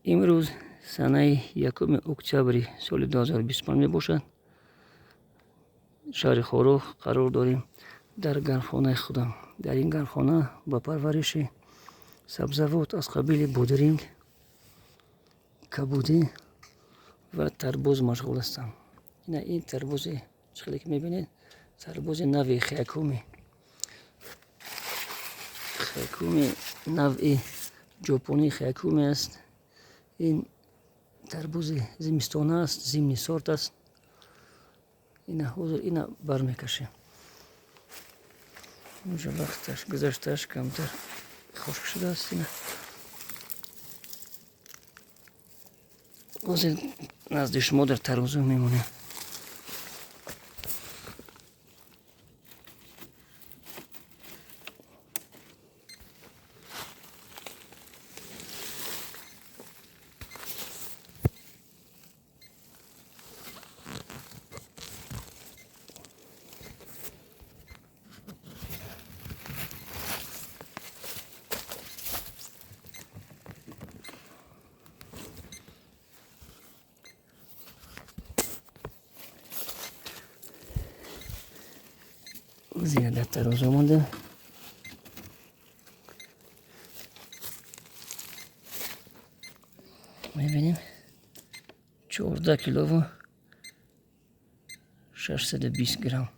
امروز سنه 1 اکتبر سال 2025 می باشد. شهر خاروخ قرار داریم در گرمخانه خودم. در این گرمخانه با پرورش سبزیجات از قبیل بودرینگ، کبودی و تربوز مشغول هستم. این تربوز چقدر که میبینید تربوز نوع خیکومی نوع ژاپنی خیکومی است. این تربوز زمستانه است، زمینی سورت است. اینا برمیکشه. اونجا وقتش گذشتهش کمتر خشک شده است. اینا باز نزد شما در ترازو میمونه. زیاده ترازو مونده. میبینیم 14 کیلو و 620 گرم.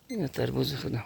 این تربوز خودم.